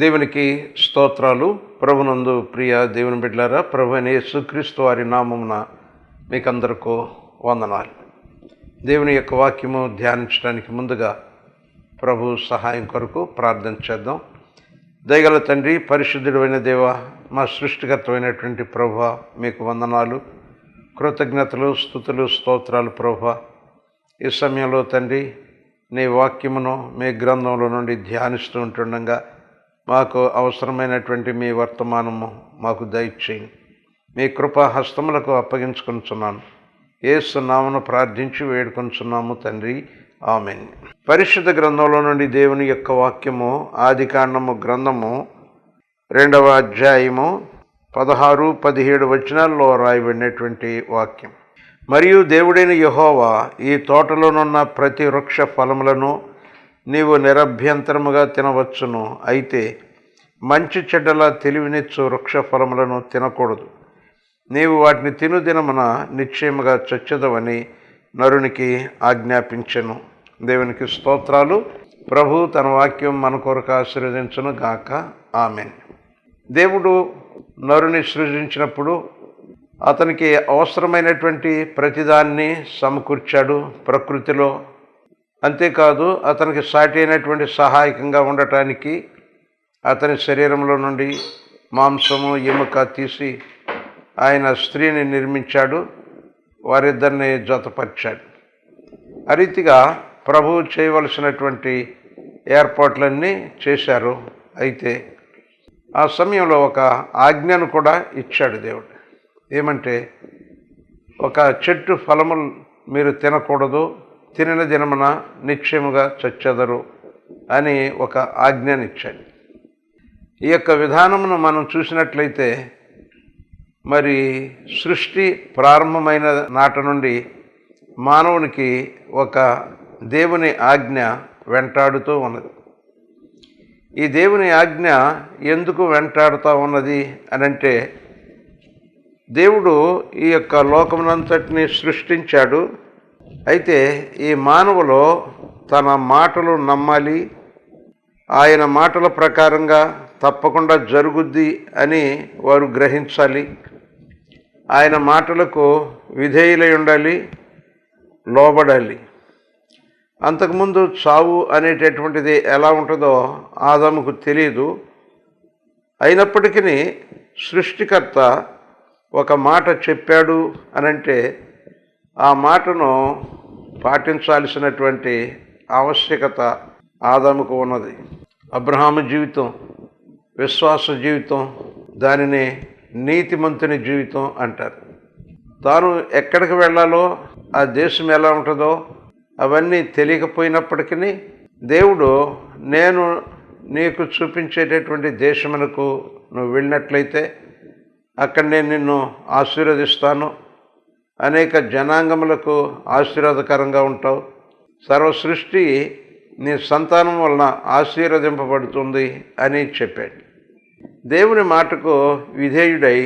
దేవునికి స్తోత్రాలు. ప్రభునందు ప్రియ దేవుని బిడ్డలారా, ప్రభు అయిన యేసుక్రీస్తు వారి నామమున మీకందరికీ వందనాలు. దేవుని యొక్క వాక్యము ధ్యానించడానికి ముందుగా ప్రభు సహాయం కొరకు ప్రార్థన చేద్దాం. దయగల తండ్రి, పరిశుద్ధుడైన దేవ, మా సృష్టికర్తమైనటువంటి ప్రభువా, మీకు వందనాలు, కృతజ్ఞతలు, స్తుతులు, స్తోత్రాలు ప్రభువా. ఈ సమయంలో తండ్రి, నీ వాక్యమును మీ గ్రంథంలో నుండి ధ్యానిస్తూ ఉంటుండగా మాకు అవసరమైనటువంటి మీ వర్తమానము మాకు దయచేయండి. మీ కృపా హస్తములకు అప్పగించుకొనుచున్నాను. యేసు నామమున ప్రార్థించి వేడుకొనుచున్నాము తండ్రి, ఆమేన్. పరిశుద్ధ గ్రంథంలో నుండి దేవుని యొక్క వాక్యము ఆదికాండము గ్రంథము 2వ అధ్యాయము 16-17 వచనాల్లో రాయబడినటువంటి వాక్యం. మరియు దేవుడైన యెహోవా, ఈ తోటలోనున్న ప్రతి వృక్ష ఫలములను నీవు నిరభ్యంతరముగా తినవచ్చును, అయితే మంచి చెడ్డల తెలివినిచ్చు వృక్ష ఫలములను తినకూడదు. నీవు వాటిని తినుదినమున నిశ్చయముగా చచ్చెదవని నరునికి ఆజ్ఞాపించెను. దేవునికి స్తోత్రాలు. ప్రభు తన వాక్యం మన కొరకు ఆశీర్వదించును గాక, ఆమేన్. దేవుడు నరుని సృజించినప్పుడు అతనికి అవసరమైనటువంటి ప్రతిదాన్ని సమకూర్చాడు ప్రకృతిలో. అంతేకాదు, అతనికి సాటి అయినటువంటి సహాయకంగా ఉండటానికి అతని శరీరంలో నుండి మాంసము ఎముక తీసి ఆయన స్త్రీని నిర్మించాడు, వారిద్దరిని జతపరిచాడు. ఆ రీతిగా ప్రభువు చేయవలసినటువంటి ఏర్పాట్లన్నీ చేశారు. అయితే ఆ సమయంలో ఒక ఆజ్ఞను కూడా ఇచ్చాడు దేవుడు. ఏమంటే, ఒక చెట్టు ఫలములు మీరు తినకూడదు, తినిన దినమున నిశ్చయముగా చచ్చెదరు అని ఒక ఆజ్ఞను ఇచ్చాడు. ఈ యొక్క విధానమును మనం చూసినట్లయితే, మరి సృష్టి ప్రారంభమైన నాటి నుండి మానవునికి ఒక దేవుని ఆజ్ఞ వెంటాడుతూ ఉన్నది. ఈ దేవుని ఆజ్ఞ ఎందుకు వెంటాడుతూ ఉన్నది అనంటే, దేవుడు ఈ యొక్క లోకమునంతటిని సృష్టించాడు. అయితే ఈ మానవులో తన మాటలు నమ్మాలి, ఆయన మాటల ప్రకారంగా తప్పకుండా జరుగుద్ది అని వారు గ్రహించాలి. ఆయన మాటలకు విధేయులై ఉండాలి, లోబడాలి. అంతకుముందు చావు అనేటటువంటిది ఎలా ఉంటుందో ఆదాముకు తెలియదు. అయినప్పటికీ సృష్టికర్త ఒక మాట చెప్పాడు అనంటే ఆ మాటను పాటించాల్సినటువంటి ఆవశ్యకత ఆదాముకు ఉన్నది. అబ్రహాము జీవితం విశ్వాస జీవితం, దానిని నీతిమంతుని జీవితం అంటారు. తాను ఎక్కడికి వెళ్ళాలో, ఆ దేశం ఎలా ఉంటుందో అవన్నీ తెలియకపోయినప్పటికీ దేవుడు, నేను నీకు చూపించేటటువంటి దేశమునకు నువ్వు వెళ్ళినట్లయితే అక్కడ నేను నిన్ను ఆశీర్వదిస్తాను, అనేక జనాంగములకు ఆశీర్వాదకరంగా ఉంటావు, సర్వ సృష్టి నీ సంతానం వలన ఆశీర్వదింపబడుతుంది అని చెప్పాడు. దేవుని మాటకు విధేయుడై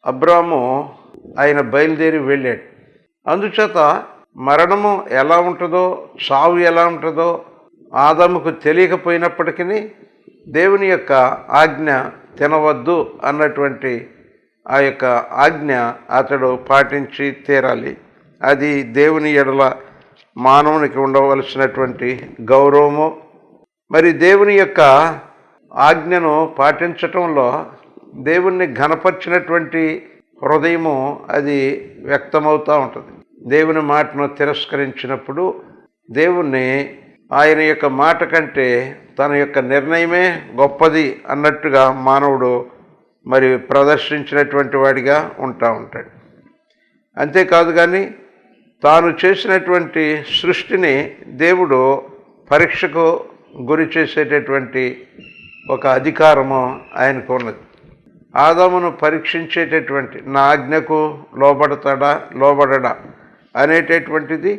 అబ్రాము ఆయన బయలుదేరి వెళ్ళాడు. అందుచేత మరణము ఎలా ఉంటుందో, చావు ఎలా ఉంటుందో ఆదాముకు తెలియకపోయినప్పటికీ దేవుని యొక్క ఆజ్ఞ తినవద్దు అన్నటువంటి ఆ యొక్క ఆజ్ఞ అతడు పాటించి తీరాలి. అది దేవుని ఎడల మానవునికి ఉండవలసినటువంటి గౌరవము. మరి దేవుని యొక్క ఆజ్ఞను పాటించటంలో దేవుణ్ణి ఘనపరిచినటువంటి హృదయము అది వ్యక్తమవుతూ ఉంటుంది. దేవుని మాటను తిరస్కరించినప్పుడు దేవుణ్ణి ఆయన యొక్క మాట కంటే తన యొక్క నిర్ణయమే గొప్పది అన్నట్టుగా మానవుడు మరి ప్రదర్శించినటువంటి వాడిగా ఉంటాడు. అంతేకాదు, కానీ తాను చేసినటువంటి సృష్టిని దేవుడు పరీక్షకు గురి చేసేటటువంటి ఒక అధికారము ఆయనకు ఉన్నది. ఆదామును పరీక్షించేటటువంటి, నా ఆజ్ఞకు లోబడతాడా లోబడడా అనేటటువంటిది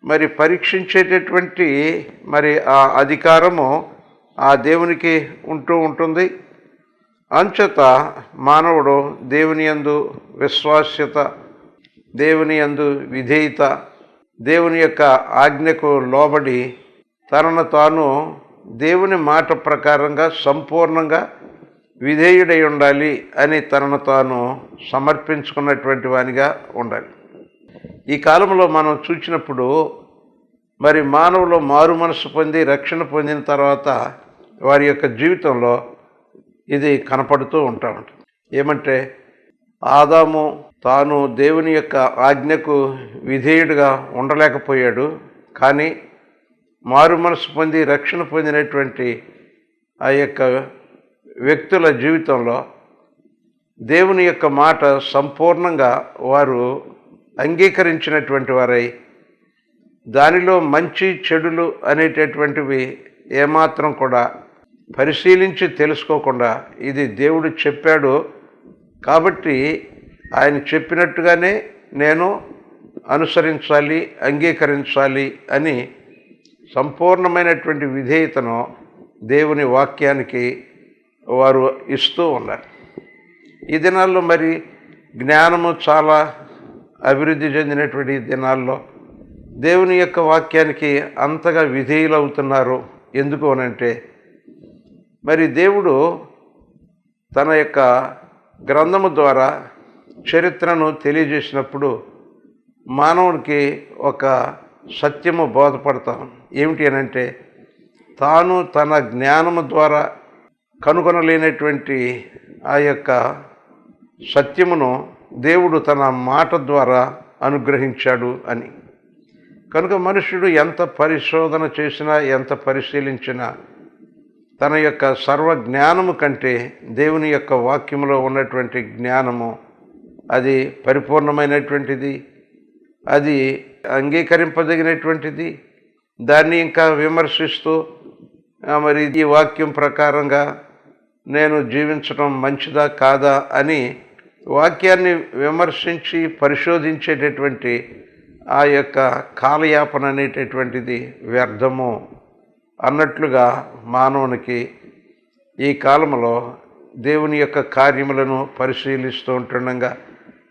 మరి పరీక్షించేటటువంటి మరి ఆ అధికారము ఆ దేవునికి ఉంటుంది. అంచేత మానవుడు దేవుని యందు విశ్వాస్యత, దేవుని యందు విధేయత, దేవుని యొక్క ఆజ్ఞకు లోబడి తనను తాను దేవుని మాట ప్రకారంగా సంపూర్ణంగా విధేయుడై ఉండాలి అని తనను తాను సమర్పించుకున్నటువంటి వానిగా ఉండాలి. ఈ కాలంలో మనం చూసినప్పుడు మరి మానవులు మారు మనసు పొంది రక్షణ పొందిన తర్వాత వారి యొక్క జీవితంలో ఇది కనపడుతూ ఉంటుంది. ఏమంటే ఆదాము తాను దేవుని యొక్క ఆజ్ఞకు విధేయుడిగా ఉండలేకపోయాడు. కానీ మారు మనసు పొంది రక్షణ పొందినటువంటి ఆ యొక్క వ్యక్తుల జీవితంలో దేవుని యొక్క మాట సంపూర్ణంగా వారు అంగీకరించినటువంటి వారై దానిలో మంచి చెడులు అనేటటువంటివి ఏమాత్రం కూడా పరిశీలించి తెలుసుకోకుండా ఇది దేవుడు చెప్పాడు కాబట్టి ఆయన చెప్పినట్టుగానే నేను అనుసరించాలి, అంగీకరించాలి అని సంపూర్ణమైనటువంటి విధేయతను దేవుని వాక్యానికి వారు ఇస్తూ ఉన్నారు. ఈ దినాల్లో మరి జ్ఞానము చాలా అభివృద్ధి చెందినటువంటి దినాల్లో దేవుని యొక్క వాక్యానికి అంతగా విధేయులవుతున్నారు. ఎందుకు అనంటే మరి దేవుడు తన యొక్క గ్రంథము ద్వారా చరిత్రను తెలియజేసినప్పుడు మానవుడికి ఒక సత్యము బోధపడతాం. ఏమిటి అనంటే తాను తన జ్ఞానము ద్వారా కనుగొనలేనటువంటి ఆ యొక్క సత్యమును దేవుడు తన మాట ద్వారా అనుగ్రహించాడు అని. కనుక మనుష్యుడు ఎంత పరిశోధన చేసినా ఎంత పరిశీలించినా తన యొక్క సర్వజ్ఞానము కంటే దేవుని యొక్క వాక్యములో ఉన్నటువంటి జ్ఞానము అది పరిపూర్ణమైనటువంటిది, అది అంగీకరింపదగినటువంటిది. దాన్ని ఇంకా విమర్శిస్తూ మరి ఈ వాక్యం ప్రకారంగా నేను జీవించడం మంచిదా కాదా అని వాక్యాన్ని విమర్శించి పరిశోధించేటటువంటి ఆ యొక్క కాలయాపన అనేటటువంటిది వ్యర్థము అన్నట్లుగా మానవునికి ఈ కాలంలో దేవుని యొక్క కార్యములను పరిశీలిస్తూ ఉంటుండగా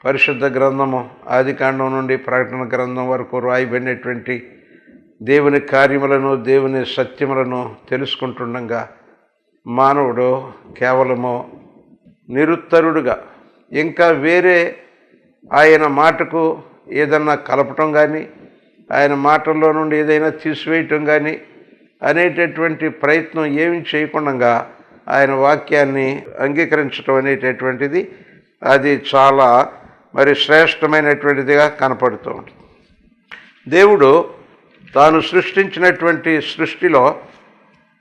పరిశుద్ధ గ్రంథము ఆదికాండం నుండి ప్రకటన గ్రంథం వరకు రాయబడినటువంటి దేవుని కార్యములను దేవుని సత్యములను తెలుసుకుంటుండగా మానవుడు కేవలము నిరుత్తరుడుగా ఇంకా వేరే ఆయన మాటకు ఏదన్నా కలపటం కానీ ఆయన మాటల్లో నుండి ఏదైనా తీసివేయటం కానీ అనేటటువంటి ప్రయత్నం ఏమి చేయకుండా ఆయన వాక్యాన్ని అంగీకరించడం అనేటటువంటిది అది చాలా మరి శ్రేష్టమైనటువంటిదిగా కనపడుతూ ఉంటుంది. దేవుడు తాను సృష్టించినటువంటి సృష్టిలో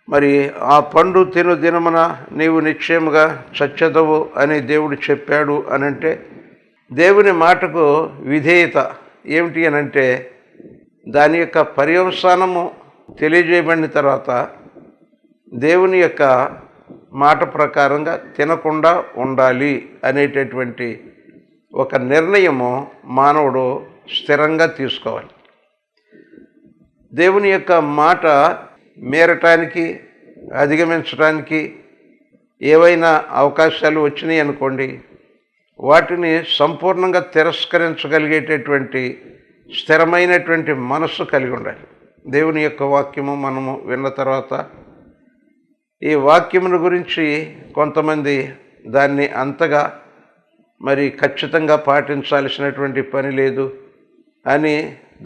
మరి ఆ పండు తిను దినమున నీవు నిశ్చయముగా చచ్చెదవు అని దేవుడు చెప్పాడు అనంటే దేవుని మాటకు విధేయత ఏమిటి అనంటే దాని యొక్క పర్యవసానము తెలియజేయబడిన తర్వాత దేవుని యొక్క మాట ప్రకారంగా తినకుండా ఉండాలి అనేటటువంటి ఒక నిర్ణయము మానవుడు స్థిరంగా తీసుకోవాలి. దేవుని యొక్క మాట మీరటానికి అధిగమించడానికి ఏవైనా అవకాశాలు వచ్చినాయి అనుకోండి, వాటిని సంపూర్ణంగా తిరస్కరించగలిగేటటువంటి స్థిరమైనటువంటి మనస్సు కలిగి ఉండాలి. దేవుని యొక్క వాక్యము మనము విన్న తర్వాత ఈ వాక్యముల గురించి కొంతమంది దాన్ని అంతగా మరి ఖచ్చితంగా పాటించాల్సినటువంటి పని లేదు అని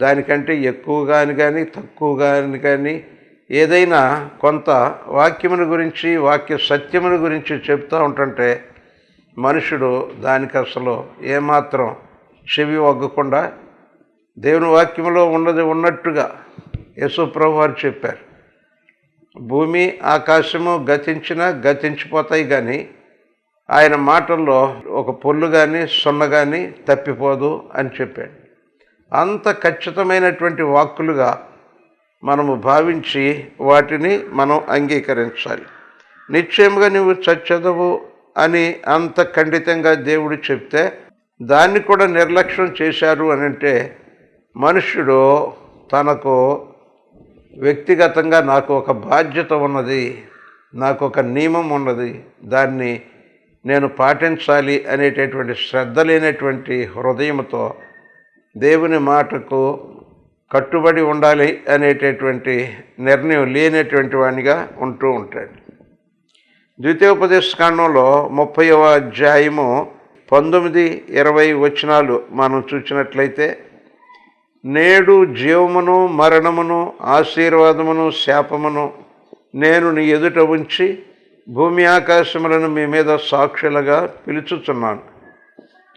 దానికంటే ఎక్కువగా కానీ తక్కువగా కానీ ఏదైనా కొంత వాక్యముల గురించి వాక్య సత్యముల గురించి చెప్తూ ఉంటుంటే మనుషుడు దానికి అసలు ఏమాత్రం చెవి ఒగ్గకుండా దేవుని వాక్యంలో ఉన్నది ఉన్నట్టుగా యేసు ప్రభువు వారు చెప్పారు. భూమి ఆకాశము గతించినా గతించిపోతాయి కానీ ఆయన మాటల్లో ఒక పొల్లు కానీ సున్న కానీ తప్పిపోదు అని చెప్పాడు. అంత ఖచ్చితమైనటువంటి వాక్కులుగా మనము భావించి వాటిని మనం అంగీకరించాలి. నిశ్చయంగా నువ్వు చచ్చెదవు అని అంత ఖండితంగా దేవుడు చెప్తే దాన్ని కూడా నిర్లక్ష్యం చేశారు అని అంటే మనుష్యుడు తనకు వ్యక్తిగతంగా నాకు ఒక బాధ్యత ఉన్నది, నాకు ఒక నియమం ఉన్నది, దాన్ని నేను పాటించాలి అనేటటువంటి శ్రద్ధ లేనటువంటి హృదయంతో దేవుని మాటకు కట్టుబడి ఉండాలి అనేటటువంటి నిర్ణయం లేనటువంటి వానిగా ఉంటూ ఉంటాడు. ద్వితీయోపదేశకాండంలో 30వ అధ్యాయము 19-20 వచనాలు మనం చూసినట్లయితే, నేడు జీవమును మరణమును ఆశీర్వాదమును శాపమును నేను నీ ఎదుట ఉంచి భూమి ఆకాశములను మీ మీద సాక్షులుగా పిలుచుచున్నాను.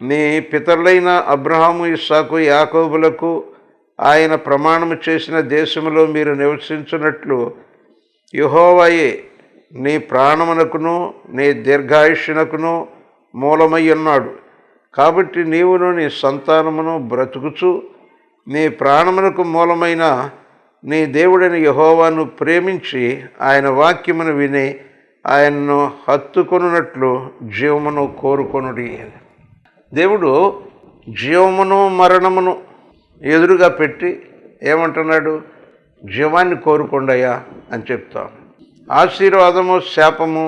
నీ పితరులైన అబ్రహాము, ఇస్సాకు, యాకోబులకు ఆయన ప్రమాణము చేసిన దేశములో మీరు నివసించున్నట్లు యెహోవాయే నీ ప్రాణమునకును నీ దీర్ఘాయుష్యునకును మూలమై ఉన్నాడు. కాబట్టి నీవును నీ సంతానమును బ్రతుకుచు నీ ప్రాణమునకు మూలమైన నీ దేవుడైన యెహోవాను ప్రేమించి ఆయన వాక్యమును విని ఆయనను హత్తుకొనున్నట్లు జీవమును కోరుకొనుడి. దేవుడు జీవమును మరణమును ఎదురుగా పెట్టి ఏమంటున్నాడు? జీవాన్ని కోరుకోండియా అని చెప్తాను. ఆశీర్వాదము శాపము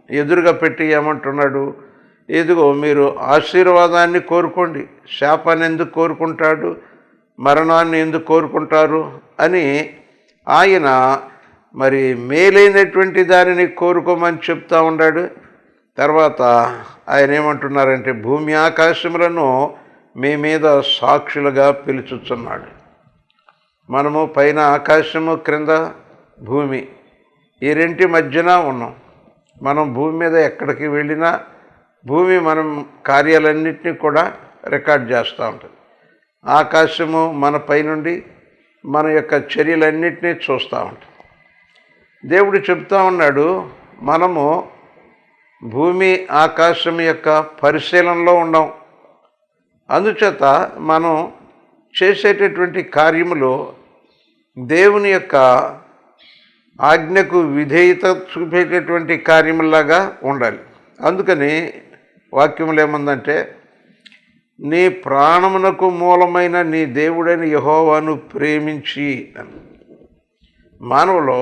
ఎదురుగా పెట్టి ఏమంటున్నాడు? ఇదిగో మీరు ఆశీర్వాదాన్ని కోరుకోండి, శాపాన్ని ఎందుకు కోరుకుంటాడు, మరణాన్ని ఎందుకు కోరుకుంటారు అని ఆయన మరి మేలైనటువంటి దానిని కోరుకోమని చెప్తా ఉన్నాడు. తర్వాత ఆయన ఏమంటున్నారంటే, భూమి ఆకాశములను మీ మీద సాక్షులుగా పిలుచుచున్నాడు. మనము పైన ఆకాశము, క్రింద భూమి, ఈ రెంటి మధ్యన ఉన్నాం. మనం భూమి మీద ఎక్కడికి వెళ్ళినా భూమి మనం కార్యాలన్నింటినీ కూడా రికార్డ్ చేస్తూ ఉంటుంది. ఆకాశము మన పైనుండి మన యొక్క చర్యలన్నింటినీ చూస్తూ ఉంటుంది. దేవుడు చెప్తా ఉన్నాడు, మనము భూమి ఆకాశం యొక్క పరిశీలనలో ఉండం. అందుచేత మనం చేసేటటువంటి కార్యములు దేవుని యొక్క ఆజ్ఞకు విధేయత చూపేటటువంటి కార్యములాగా ఉండాలి. అందుకని వాక్యములు ఏముందంటే, నీ ప్రాణమునకు మూలమైన నీ దేవుడైన యెహోవాను ప్రేమించి అని. మానవులో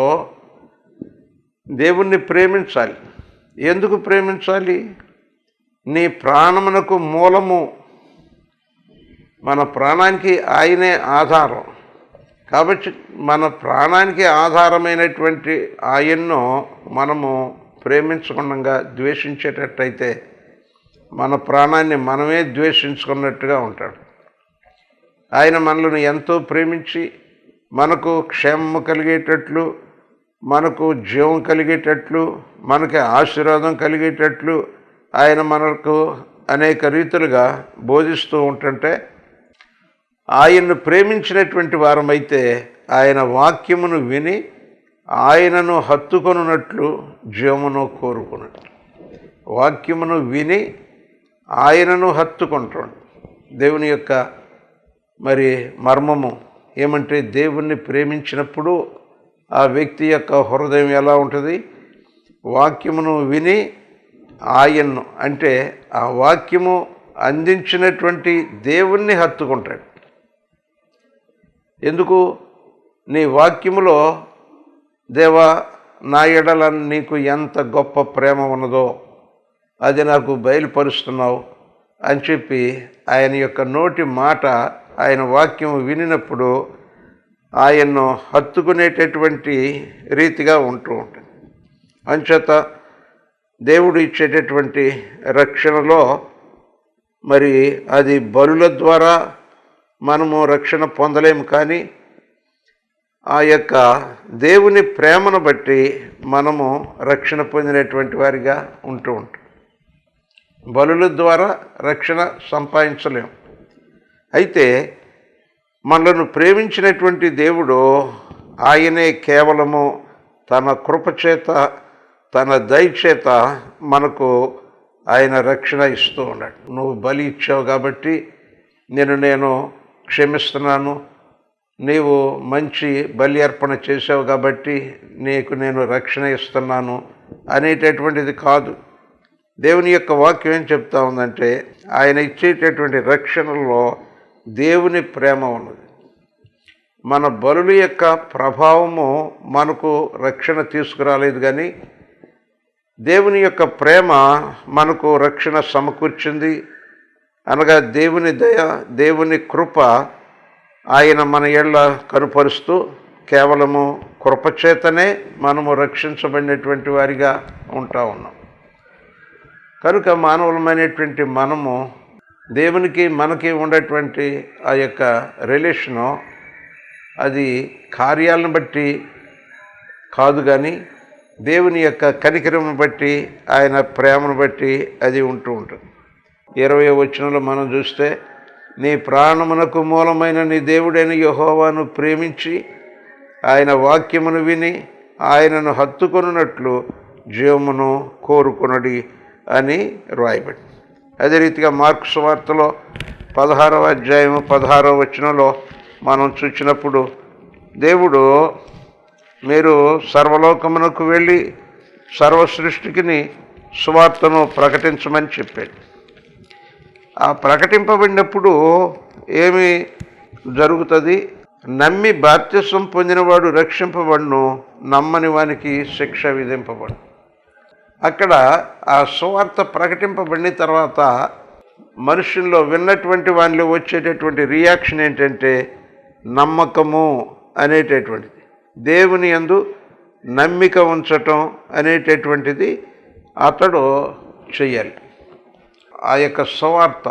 దేవుణ్ణి ప్రేమించాలి. ఎందుకు ప్రేమించాలి? నీ ప్రాణమునకు మూలము, మన ప్రాణానికి ఆయనే ఆధారం. కాబట్టి మన ప్రాణానికి ఆధారమైనటువంటి ఆయన్ను మనము ప్రేమించకుండా ద్వేషించేటట్టయితే మన ప్రాణాన్ని మనమే ద్వేషించుకున్నట్టుగా ఉంటాడు. ఆయన మనల్ని ఎంతో ప్రేమించి మనకు క్షేమము కలిగేటట్లు, మనకు జీవం కలిగేటట్లు, మనకి ఆశీర్వాదం కలిగేటట్లు ఆయన మనకు అనేక రీతులుగా బోధిస్తూ ఉంటుంటే, ఆయన్ను ప్రేమించినటువంటి వారమైతే ఆయన వాక్యమును విని ఆయనను హత్తుకొనున్నట్లు జీవమును కోరుకున్నట్లు. వాక్యమును విని ఆయనను హత్తుకుంటాడు. దేవుని యొక్క మరి మర్మము ఏమంటే, దేవుణ్ణి ప్రేమించినప్పుడు ఆ వ్యక్తి యొక్క హృదయం ఎలా ఉంటుంది? వాక్యమును విని ఆయన్ను, అంటే ఆ వాక్యము అందించినటువంటి దేవుణ్ణి హత్తుకుంటాడు. ఎందుకు? నీ వాక్యములో దేవా, నా ఎడల నీకు ఎంత గొప్ప ప్రేమ ఉన్నదో అది నాకు బయలుపరుస్తున్నావు అని చెప్పి ఆయన యొక్క నోటి మాట, ఆయన వాక్యం వినినప్పుడు ఆయన్ను హత్తుకునేటటువంటి రీతిగా ఉంటూ ఉంటుంది. అంచేత దేవుడు ఇచ్చేటటువంటి రక్షణలో మరి అది బలుల ద్వారా మనము రక్షణ పొందలేము, కానీ ఆ యొక్క దేవుని ప్రేమను బట్టి మనము రక్షణ పొందినటువంటి వారిగా ఉంటూ ఉంటాం. బలుల ద్వారా రక్షణ సంపాదించలేము. అయితే మనలను ప్రేమించినటువంటి దేవుడు ఆయనే కేవలము తన కృపచేత, తన దయచేత మనకు ఆయన రక్షణ ఇస్తూ ఉన్నాడు. నువ్వు బలి ఇచ్చావు కాబట్టి నేను క్షమిస్తున్నాను, నీవు మంచి బలి అర్పణ చేసావు కాబట్టి నీకు నేను రక్షణ ఇస్తున్నాను అనేటటువంటిది కాదు. దేవుని యొక్క వాక్యం ఏం చెప్తా ఉందంటే, ఆయన ఇచ్చేటటువంటి రక్షణలో దేవుని ప్రేమ ఉన్నది. మన బలుల యొక్క ప్రభావము మనకు రక్షణ తీసుకురాలేదు, కానీ దేవుని యొక్క ప్రేమ మనకు రక్షణ సమకూర్చింది. అనగా దేవుని దయ, దేవుని కృప ఆయన మన ఏళ్ళ కనుపరుస్తూ కేవలము కృపచేతనే మనము రక్షించబడినటువంటి వారిగా ఉన్నాం. కనుక మానవులమైనటువంటి మనము దేవునికి మనకి ఉండేటువంటి ఆ యొక్క రిలేషను అది కార్యాలను బట్టి కాదు, కానీ దేవుని యొక్క కనికరమును బట్టి, ఆయన ప్రేమను బట్టి అది ఉంటుంది. 20వ వచనంలో మనం చూస్తే, నీ ప్రాణమునకు మూలమైన నీ దేవుడైన యెహోవాను ప్రేమించి ఆయన వాక్యమును విని ఆయనను హత్తుకొనున్నట్లు జీవమును కోరుకొనుడి అని రాయబడి. అదే రీతిగా మార్కు సువార్తలో 16వ అధ్యాయం 16వ వచనంలో మనం చూసినప్పుడు, దేవుడు మీరు సర్వలోకమునకు వెళ్ళి సర్వ సృష్టికిని సువార్తను ప్రకటించమని చెప్పాడు. ఆ ప్రకటింపబడినప్పుడు ఏమి జరుగుతుంది? నమ్మి బాప్తిసం పొందినవాడు రక్షింపబడును, నమ్మని వానికి శిక్ష విధింపబడు. అక్కడ ఆ సువార్త ప్రకటింపబడిన తర్వాత మనుషుల్లో విన్నటువంటి వానిలో వచ్చేటటువంటి రియాక్షన్ ఏంటంటే నమ్మకము అనేటటువంటిది, దేవుని యందు నమ్మిక ఉంచటం అనేటటువంటిది అతడు చెయ్యాలి. ఆ యొక్క సువార్త,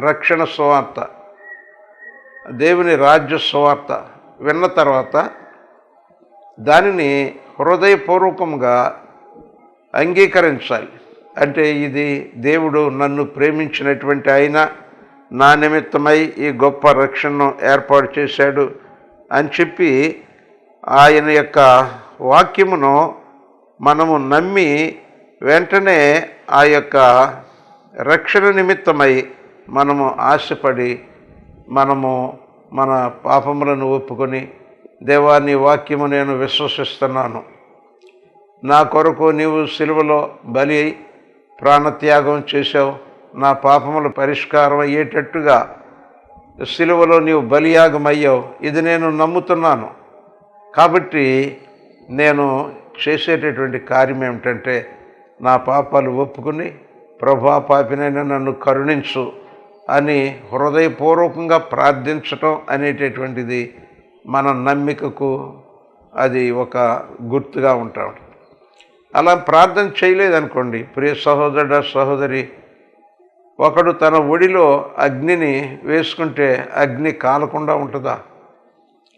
రక్షణ సువార్త, దేవుని రాజ్య సువార్త విన్న తర్వాత దానిని హృదయపూర్వకంగా అంగీకరించాలి. అంటే ఇది దేవుడు నన్ను ప్రేమించినటువంటి ఆయన నా నిమిత్తమై ఈ గొప్ప రక్షణను ఏర్పాటు చేశాడు అని చెప్పి ఆయన యొక్క వాక్యమును మనము నమ్మి వెంటనే ఆ యొక్క రక్షణ నిమిత్తమై మనము ఆశపడి మనము మన పాపములను ఒప్పుకొని, దేవా నీ వాక్యము నేను విశ్వసిస్తున్నాను, నా కొరకు నీవు సిలువలో బలి అయి ప్రాణత్యాగం చేశావు, నా పాపముల పరిష్కారం అయ్యేటట్టుగా సిలువలో నీవు బలియాగం అయ్యావు, ఇది నేను నమ్ముతున్నాను. కాబట్టి నేను చేసేటటువంటి కార్యం ఏమిటంటే నా పాపాలు ఒప్పుకుని, ప్రభువా పాపినైనా నన్ను కరుణించు అని హృదయపూర్వకంగా ప్రార్థించటం అనేటటువంటిది మన నమ్మికకు అది ఒక గుర్తుగా ఉంటాం. అలా ప్రార్థన చేయలేదనుకోండి, ప్రియ సహోదరుడు సహోదరి, ఒకడు తన ఒడిలో అగ్నిని వేసుకుంటే అగ్ని కాలకుండా ఉంటుందా?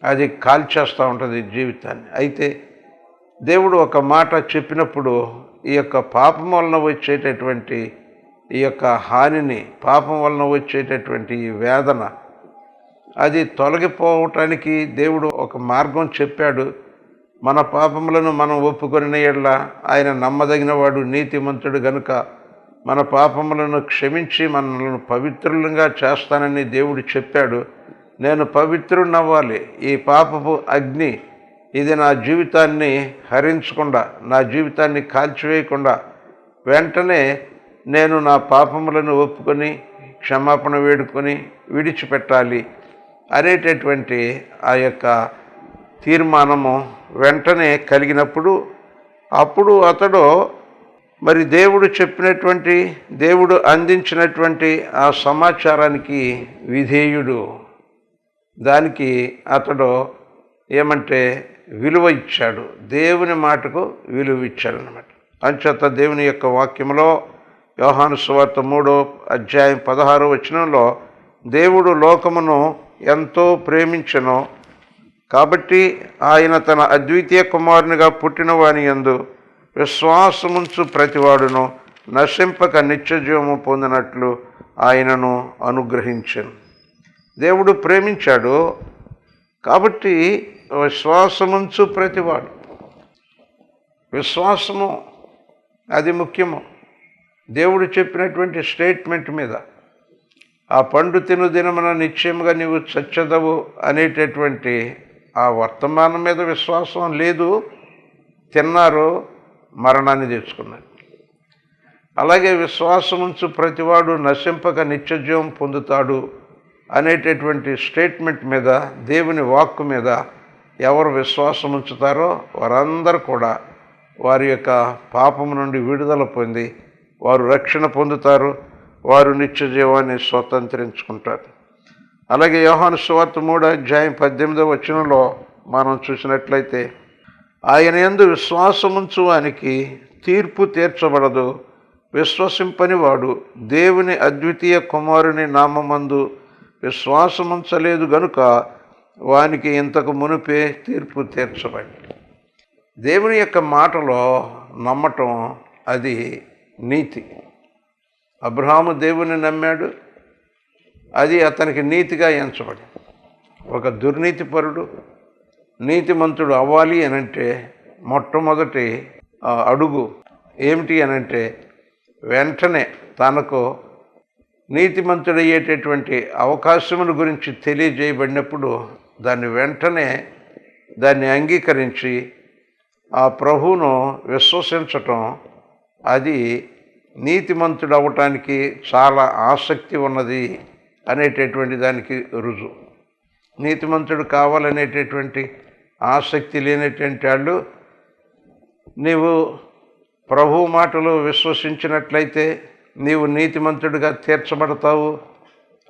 అది కాల్చేస్తూ ఉంటుంది జీవితాన్ని. అయితే దేవుడు ఒక మాట చెప్పినప్పుడు ఈ యొక్క పాపం వలన వచ్చేటటువంటి ఈ యొక్క హానిని, పాపం వలన వచ్చేటటువంటి ఈ వేదన, అది తొలగిపోవటానికి దేవుడు ఒక మార్గం చెప్పాడు. మన పాపములను మనం ఒప్పుకొనిన యెడల ఆయన నమ్మదగిన వాడు, నీతిమంతుడు గనుక మన పాపములను క్షమించి మనల్ని పవిత్రులుగా చేస్తానని దేవుడు చెప్పాడు. నేను పవిత్రుడవ్వాలి. ఈ పాపపు అగ్ని ఇది నా జీవితాన్ని హరించకుండా, నా జీవితాన్ని కాల్చివేయకుండా వెంటనే నేను నా పాపములను ఒప్పుకొని క్షమాపణ వేడుకొని విడిచిపెట్టాలి అనేటటువంటి ఆ యొక్క తీర్మానము వెంటనే కలిగినప్పుడు అప్పుడు అతడు మరి దేవుడు చెప్పినటువంటి, దేవుడు అందించినటువంటి ఆ సమాచారానికి విధేయుడు. దానికి అతడు ఏమంటే విలువ ఇచ్చాడు, దేవుని మాటకు విలువ ఇచ్చాడు అన్నమాట. అంచేత దేవుని యొక్క వాక్యంలో యోహాను సువార్త 3వ అధ్యాయం 16వ వచనంలో, దేవుడు లోకమును ఎంతో ప్రేమించెను కాబట్టి ఆయన తన అద్వితీయ కుమారునిగా పుట్టిన వాని యందు విశ్వాసముంచు ప్రతివాడును నశింపక నిత్యజీవము పొందినట్లు ఆయనను అనుగ్రహించెను. దేవుడు ప్రేమించాడు కాబట్టి విశ్వాసముంచు ప్రతివాడు, విశ్వాసము అది ముఖ్యము. దేవుడు చెప్పినటువంటి స్టేట్మెంట్ మీద, ఆ పండు తిను దినమున నిశ్చయముగా నీవు చచ్చెదవు అనేటటువంటి ఆ వర్తమానం మీద విశ్వాసం లేదు, తిన్నారు, మరణాన్ని తెచ్చుకున్నారు. అలాగే విశ్వాసముంచు ప్రతివాడు నశింపక నిత్యజీవం పొందుతాడు అనేటటువంటి స్టేట్మెంట్ మీద, దేవుని వాక్కు మీద ఎవరు విశ్వాసం ఉంచుతారో వారందరూ కూడా వారి యొక్క పాపము నుండి విడుదల పొంది వారు రక్షణ పొందుతారు, వారు నిత్య జీవాన్ని స్వతంత్రించుకుంటారు. అలాగే యోహాను సువార్త 3:18 మనం చూసినట్లయితే, ఆయన యందు విశ్వాసముంచు వానికి తీర్పు తీర్చబడదు, విశ్వసింపని వాడు దేవుని అద్వితీయ కుమారుని నామమందు విశ్వాసముంచలేదు గనుక వానికి ఇంతకు మునిపే తీర్పు తీర్చబడి. దేవుని యొక్క మాటలో నమ్మటం అది నీతి. అబ్రహాము దేవుని నమ్మాడు, అది అతనికి నీతిగా ఎంచబడి. ఒక దుర్నీతిపరుడు నీతిమంతుడు అవ్వాలి అనంటే మొట్టమొదటి అడుగు ఏమిటి అనంటే, వెంటనే తనకు నీతిమంతుడయ్యేటటువంటి అవకాశముల గురించి తెలియజేయబడినప్పుడు దాన్ని అంగీకరించి ఆ ప్రభువును విశ్వసించటం, అది నీతిమంతుడు అవ్వటానికి చాలా ఆసక్తి ఉన్నది అనేటటువంటి దానికి రుజువు. నీతిమంతుడు కావాలనేటటువంటి ఆసక్తి లేనటువంటి వాళ్ళు, నీవు ప్రభు మాటలు విశ్వసించినట్లయితే నీవు నీతిమంతుడిగా తీర్చబడతావు,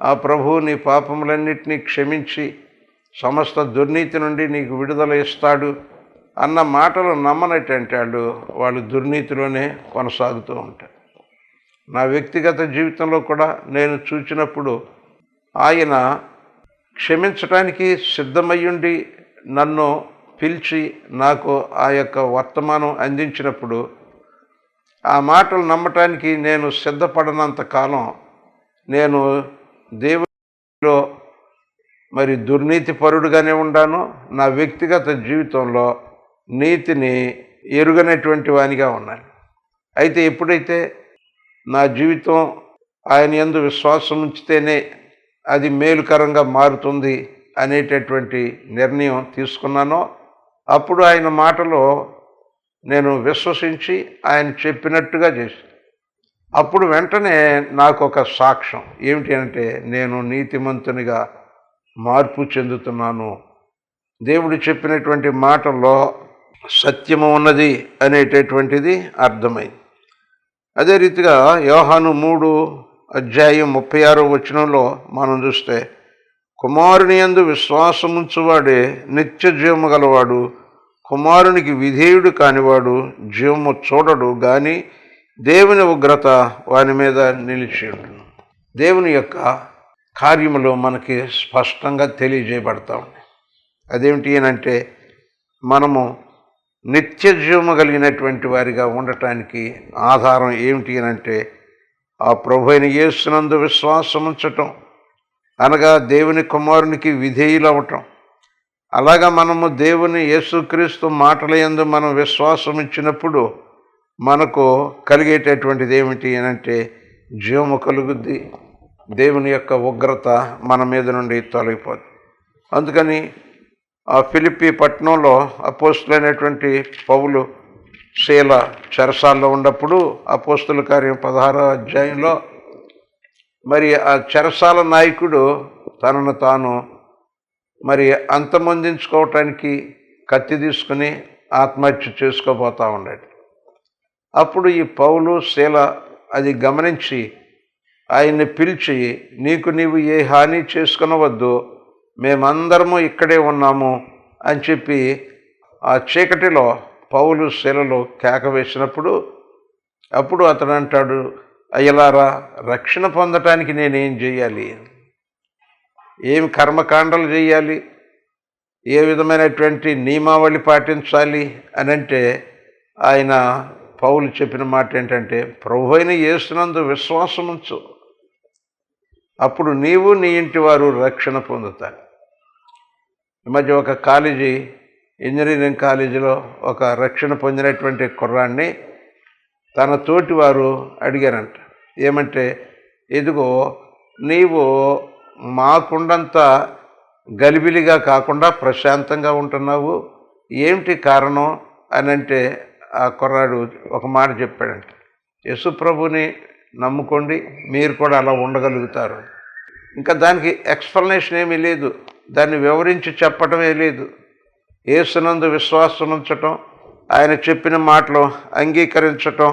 ఆ ప్రభువు నీ పాపములన్నిటినీ క్షమించి సమస్త దుర్నీతి నుండి నీకు విడుదల ఇస్తాడు అన్న మాటలు నమ్మనటువంటి వాళ్ళు దుర్నీతిలోనే కొనసాగుతూ ఉంటారు. నా వ్యక్తిగత జీవితంలో కూడా నేను చూచినప్పుడు, ఆయన క్షమించటానికి సిద్ధమయ్యుండి నన్ను పిలిచి నాకు ఆ యొక్క వర్తమానం అందించినప్పుడు, ఆ మాటలు నమ్మటానికి నేను సిద్ధపడనంత కాలం నేను దేవునిలో మరి దుర్నీతి పరుడుగానే ఉండాను. నా వ్యక్తిగత జీవితంలో నీతిని ఎరుగనటువంటి వానిగా ఉన్నాను. అయితే ఎప్పుడైతే నా జీవితం ఆయన యందు విశ్వాసం ఉంచితేనే అది మేలుకరంగా మారుతుంది అనేటటువంటి నిర్ణయం తీసుకున్నానో, అప్పుడు ఆయన మాటలో నేను విశ్వసించి ఆయన చెప్పినట్టుగా చేసి, అప్పుడు వెంటనే నాకు ఒక సాక్ష్యం ఏమిటి అంటే, నేను నీతిమంతునిగా మార్పు చెందుతున్నాను, దేవుడు చెప్పినటువంటి మాటల్లో సత్యము ఉన్నది అనేటటువంటిది అర్థమైంది. అదే రీతిగా యోహాను 3:36 మనం చూస్తే, కుమారుని యందు విశ్వాసముంచువాడే నిత్య జీవము గలవాడు, కుమారునికి విధేయుడు కానివాడు జీవము చూడడు గాని దేవుని ఉగ్రత వాని మీద నిలిచి ఉండును. దేవుని యొక్క కార్యములు మనకి స్పష్టంగా తెలియజేయబడతా ఉన్నాయి. అదేమిటి అనంటే, మనము నిత్య జీవము కలిగినటువంటి వారిగా ఉండటానికి ఆధారం ఏమిటి అనంటే, ఆ ప్రభువైన యేసునందు విశ్వాసం ఉంచటం, అనగా దేవుని కుమారునికి విధేయులవటం. అలాగా మనము దేవుని యేసుక్రీస్తు మాటల యందు మనం విశ్వాసం ఇచ్చినప్పుడు మనకు కలిగేటటువంటిది ఏమిటి అనంటే, జీవము కలుగుద్ది, దేవుని యొక్క ఉగ్రత మన మీద నుండి తొలగిపోద్ది. అందుకని ఆ ఫిలిప్పీ పట్టణంలో అపోస్తులైనటువంటి పౌలు శీల చెరసాల్లో ఉన్నప్పుడు అపోస్తుల కార్యం 16 మరి ఆ చెరసాల నాయకుడు తనను తాను మరి అంతమొందించుకోవటానికి కత్తి తీసుకుని ఆత్మహత్య చేసుకోబోతూ ఉన్నాడు. అప్పుడు ఈ పౌలు శీల అది గమనించి ఆయన్ని పిలిచి, నీకు నీవు ఏ హాని చేసుకునవద్దు, మేమందరము ఇక్కడే ఉన్నాము అని చెప్పి ఆ చీకటిలో పౌలు శీలలో కేక వేసినప్పుడు, అప్పుడు అతడు అంటాడు, అయ్యలారా, రక్షణ పొందటానికి నేనేం చేయాలి, ఏమి కర్మకాండలు చేయాలి, ఏ విధమైనటువంటి నియమావళి పాటించాలి అని అంటే, ఆయన పౌలు చెప్పిన మాట ఏంటంటే, ప్రభువైన యేసునందు విశ్వాసం ఉంచు, అప్పుడు నీవు నీ ఇంటి వారు రక్షణ పొందుతారు. ఈ మధ్య ఒక ఇంజనీరింగ్ కాలేజీలో ఒక రక్షణ పొందినటువంటి కుర్రాన్ని తన తోటి వారు అడిగారంట. ఏమంటే, ఇదిగో నీవు మాకుండంత గలిబిలిగా కాకుండా ప్రశాంతంగా ఉంటున్నావు, ఏమిటి కారణం అని అంటే, ఆ కుర్రాడు ఒక మాట చెప్పాడంట, యేసుప్రభుని నమ్ముకోండి, మీరు కూడా అలా ఉండగలుగుతారు. ఇంకా దానికి ఎక్స్ప్లెనేషన్ ఏమీ లేదు, దాన్ని వివరించి చెప్పటమే లేదు. యేసునందు విశ్వాసం ఉంచటం, ఆయన చెప్పిన మాటలు అంగీకరించటం,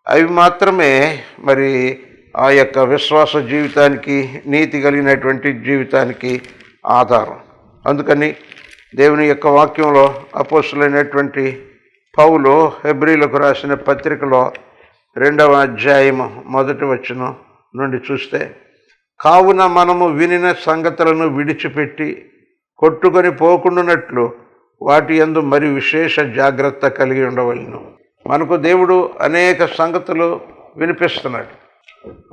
అవి మాత్రమే మరి ఆ యొక్క విశ్వాస జీవితానికి, నీతి కలిగినటువంటి జీవితానికి ఆధారం. అందుకని దేవుని యొక్క వాక్యంలో అపోస్తులైనటువంటి పౌలు హెబ్రీలకు రాసిన పత్రికలో 2వ అధ్యాయము 1వ వచనం నుండి చూస్తే, కావున మనము వినిన సంగతులను విడిచిపెట్టి కొట్టుకొని పోకుండానట్లు వాటి యందు మరి విశేష జాగ్రత్త కలిగి ఉండవలెను. మనకు దేవుడు అనేక సంగతులు వినిపిస్తున్నాడు.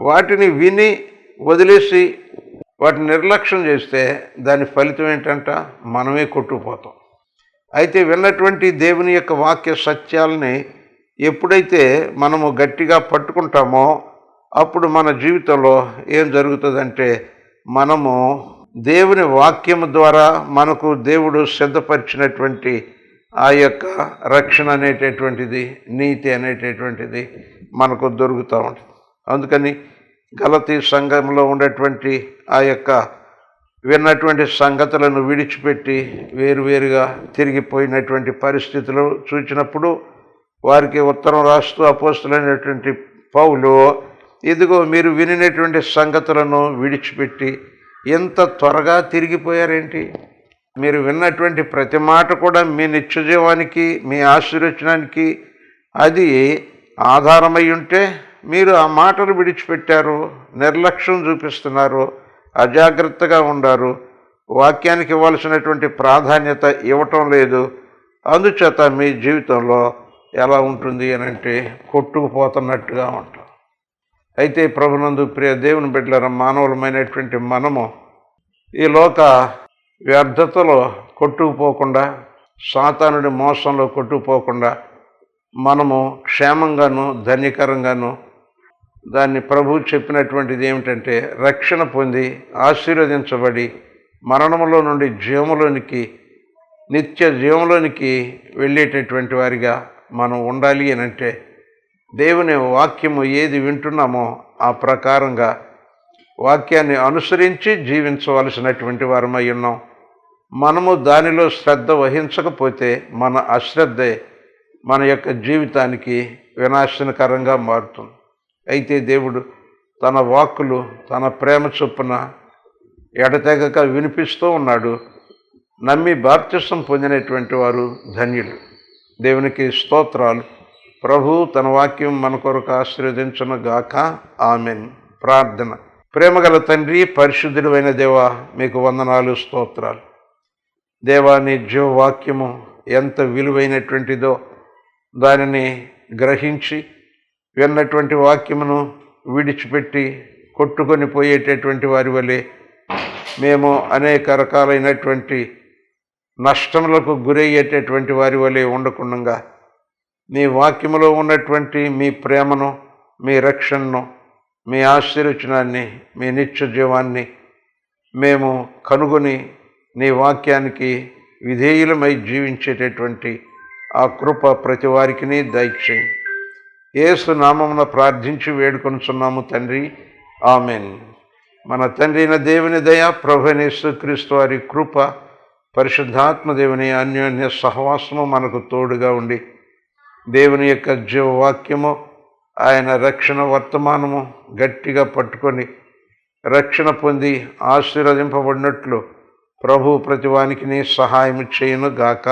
వాటిని విని వదిలేసి వాటిని నిర్లక్ష్యం చేస్తే దాని ఫలితం ఏంటంట? మనమే కొట్టుకుపోతాం. అయితే విన్నటువంటి దేవుని యొక్క వాక్య సత్యాలని ఎప్పుడైతే మనము గట్టిగా పట్టుకుంటామో అప్పుడు మన జీవితంలో ఏం జరుగుతుందంటే, మనము దేవుని వాక్యము ద్వారా మనకు దేవుడు సిద్ధపరిచినటువంటి ఆ యొక్క రక్షణ అనేటటువంటిది, నీతి అనేటటువంటిది మనకు దొరుకుతూ ఉంటుంది. అందుకని గలతీ సంఘంలో ఉన్నటువంటి ఆ యొక్క విన్నటువంటి సంగతులను విడిచిపెట్టి వేరువేరుగా తిరిగిపోయినటువంటి పరిస్థితులు చూచినప్పుడు వారికి ఉత్తరం రాస్తూ అపోస్తులైనటువంటి పౌలు, ఇదిగో మీరు వినినటువంటి సంగతులను విడిచిపెట్టి ఎంత త్వరగా తిరిగిపోయారేంటి? మీరు విన్నటువంటి ప్రతి మాట కూడా మీ నిత్యజీవానికి, మీ ఆశీర్వచనానికి అది ఆధారమై ఉంటే మీరు ఆ మాటలు విడిచిపెట్టారు, నిర్లక్ష్యం చూపిస్తున్నారు, అజాగ్రత్తగా ఉండారు, వాక్యానికి ఇవ్వాల్సినటువంటి ప్రాధాన్యత ఇవ్వటం లేదు. అందుచేత మీ జీవితంలో ఎలా ఉంటుంది అని అంటే కొట్టుకుపోతున్నట్టుగా ఉంటాం. అయితే ప్రభునందు ప్రియ దేవుని బిడ్డలారా, మానవులమైనటువంటి మనము ఈ లోక వ్యర్థతలో కొట్టుకుపోకుండా, సాతానుడి మోసంలో కొట్టుకుపోకుండా మనము క్షేమంగాను ధన్యకరంగాను, దాన్ని ప్రభువు చెప్పినటువంటిది ఏమిటంటే, రక్షణ పొంది ఆశీర్వదించబడి మరణములో నుండి జీవములోనికి, నిత్య జీవంలోనికి వెళ్ళేటటువంటి వారిగా మనం ఉండాలి అని అంటే దేవుని వాక్యము ఏది వింటున్నామో ఆ ప్రకారంగా వాక్యాన్ని అనుసరించి జీవించవలసినటువంటి వారమై ఉన్నాం. మనము దానిలో శ్రద్ధ వహించకపోతే మన అశ్రద్ధే మన యొక్క జీవితానికి వినాశనకరంగా మారుతుంది. అయితే దేవుడు తన వాక్కులు తన ప్రేమ చొప్పున ఎడతెగక వినిపిస్తూ ఉన్నాడు. నమ్మి బాప్తిసం పొందినటువంటి వారు ధన్యులు. దేవునికి స్తోత్రాలు. ప్రభు తన వాక్యం మన కొరకు ఆశీర్వదించును గాక. ఆమెన్. ప్రార్థన. ప్రేమగల తండ్రి, పరిశుద్ధుడు అయిన దేవా, మీకు వందనాలు, స్తోత్రాలు. దేవా, నీ జీవవాక్యము ఎంత విలువైనటువంటిదో దానిని గ్రహించి విన్నటువంటి వాక్యమును విడిచిపెట్టి కొట్టుకొని పోయేటటువంటి వారి వలె మేము అనేక రకాలైనటువంటి నష్టములకు గురయ్యేటటువంటి వారి వలె ఉండకుండా మీ వాక్యములో ఉన్నటువంటి మీ ప్రేమను, మీ రక్షణను, మీ ఆశీర్వచనాన్ని, మీ నిత్య జీవాన్ని మేము కనుగొని నీ వాక్యానికి విధేయులమై జీవించేటటువంటి ఆ కృప ప్రతి వారికి దయచేయండి. యేసు నామమున ప్రార్థించి వేడుకొనుచున్నాము తండ్రి. ఆమెన్. మన తండ్రి అయిన దేవుని దయ, ప్రభువైన యేసుక్రీస్తు వారి కృప, పరిశుద్ధాత్మ దేవుని అన్యోన్య సహవాసము మనకు తోడుగా ఉండి దేవుని యొక్క జీవవాక్యము, ఆయన రక్షణ వర్తమానము గట్టిగా పట్టుకొని రక్షణ పొంది ఆశీర్వదింపబడినట్లు ప్రభు ప్రతివానికి సహాయం చేయును గాక.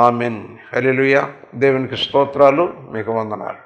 ఆమెన్. హల్లెలూయా. దేవునికి స్తోత్రాలు. మీకు వందనాలు.